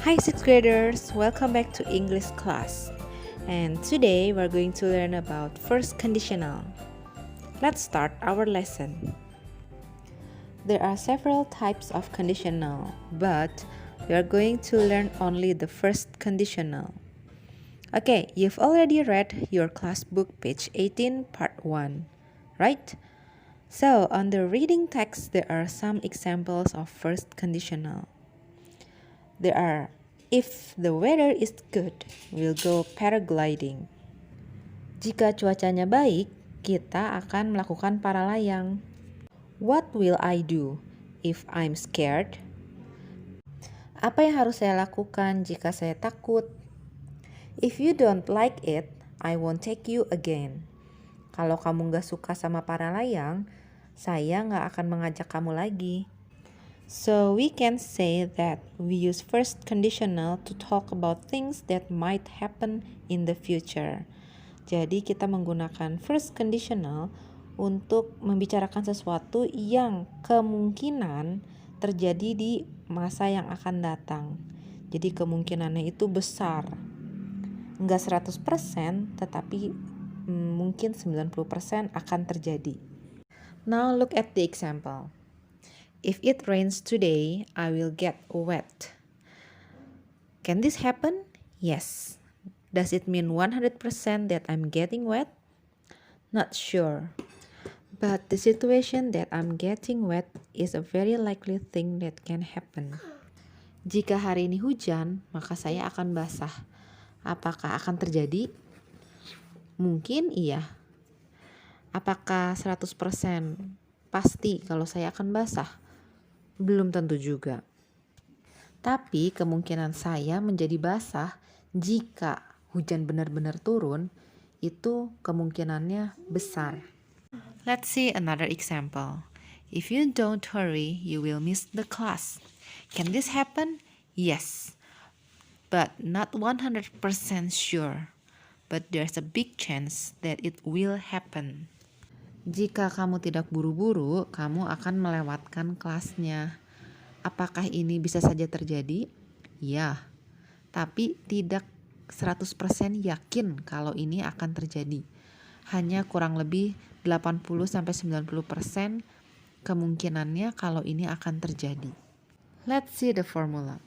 Hi, sixth graders, welcome back to English class. And today we're going to learn about first conditional. Let's start our lesson. There are several types of conditional, but we are going to learn only the first conditional. Okay, you've already read your class book, page 18, part 1, right? So, on the reading text, there are some examples of first conditional. There are, if the weather is good, we'll go paragliding. Jika cuacanya baik, kita akan melakukan para layang. What will I do if I'm scared? Apa yang harus saya lakukan jika saya takut? If you don't like it, I won't take you again. Kalau kamu gak suka sama para layang, saya gak akan mengajak kamu lagi. So we can say that we use first conditional to talk about things that might happen in the future. Jadi kita menggunakan first conditional untuk membicarakan sesuatu yang kemungkinan terjadi di masa yang akan datang. Jadi kemungkinannya itu besar. Enggak 100%, tetapi mungkin 90% akan terjadi. Now look at the example. If it rains today, I will get wet. Can this happen? Yes. Does it mean 100% that I'm getting wet? Not sure. But the situation that I'm getting wet is a very likely thing that can happen. Jika hari ini hujan, maka saya akan basah. Apakah akan terjadi? Mungkin iya. Apakah 100% pasti kalau saya akan basah? Belum tentu juga. Tapi kemungkinan saya menjadi basah jika hujan benar-benar turun, itu kemungkinannya besar. Let's see another example. If you don't hurry, you will miss the class. Can this happen? Yes, but not 100% sure. But there's a big chance that it will happen. Jika kamu tidak buru-buru, kamu akan melewatkan kelasnya. Apakah ini bisa saja terjadi? Ya, tapi tidak 100% yakin kalau ini akan terjadi. Hanya kurang lebih 80-90% kemungkinannya kalau ini akan terjadi. Let's see the formula.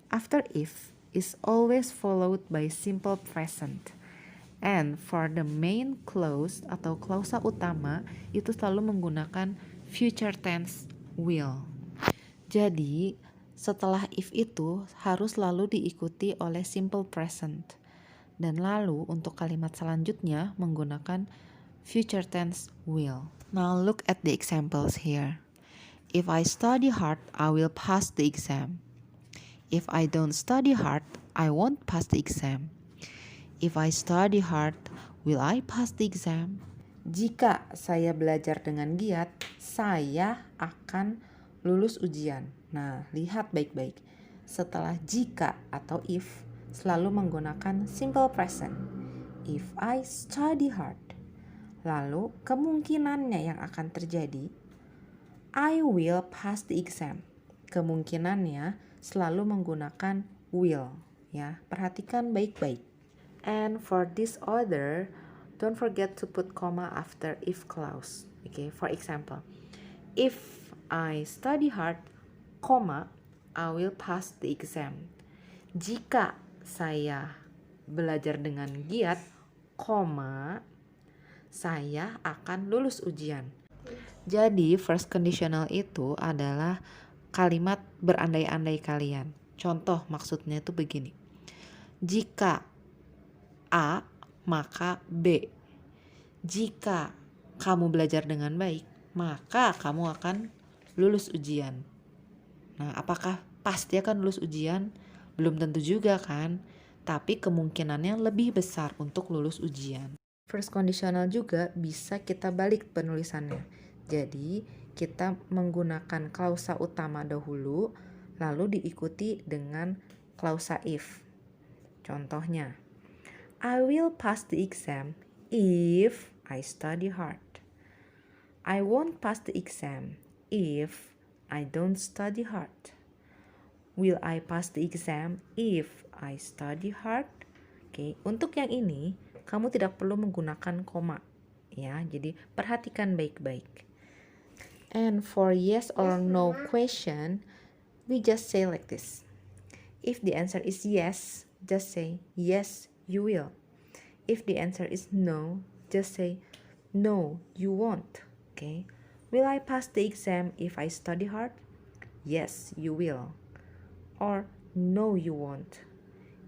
After if is always followed by simple present. And for the main clause atau klausa utama itu selalu menggunakan future tense will. Jadi setelah if itu harus selalu diikuti oleh simple present. Dan lalu untuk kalimat selanjutnya menggunakan future tense will. Now look at the examples here. If I study hard, I will pass the exam. If I don't study hard, I won't pass the exam. If I study hard, will I pass the exam? Jika saya belajar dengan giat, saya akan lulus ujian. Nah, lihat baik-baik. Setelah jika atau if, selalu menggunakan simple present. If I study hard. Lalu, kemungkinannya yang akan terjadi, I will pass the exam. Kemungkinannya selalu menggunakan will. Ya, perhatikan baik-baik. And for this order, don't forget to put comma after if clause. Okay, for example, if I study hard, comma, I will pass the exam. Jika saya belajar dengan giat, comma, saya akan lulus ujian. Jadi first conditional itu adalah kalimat berandai-andai kalian. Contoh maksudnya itu begini. Jika A, maka B. Jika kamu belajar dengan baik, maka kamu akan lulus ujian. Nah, apakah pasti akan lulus ujian? Belum tentu juga kan? Tapi kemungkinannya lebih besar untuk lulus ujian. First conditional juga bisa kita balik penulisannya. Jadi, kita menggunakan klausa utama dahulu, lalu diikuti dengan klausa if. Contohnya, I will pass the exam if I study hard. I won't pass the exam if I don't study hard. Will I pass the exam if I study hard? Oke, untuk yang ini kamu tidak perlu menggunakan koma ya. Jadi perhatikan baik-baik. And for yes or no question, we just say like this. If the answer is yes, just say yes, you will. If the answer is no, just say no, you won't. Okay? Will I pass the exam if I study hard? Yes, you will. Or no, you won't.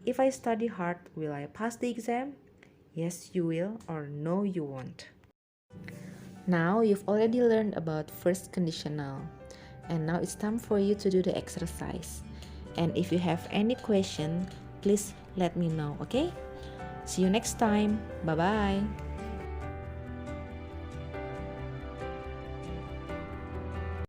If I study hard, will I pass the exam? Yes, you will, or no, you won't. Now you've already learned about first conditional, and now it's time for you to do the exercise. And if you have any question, please let me know, okay? See you next time. Bye-bye.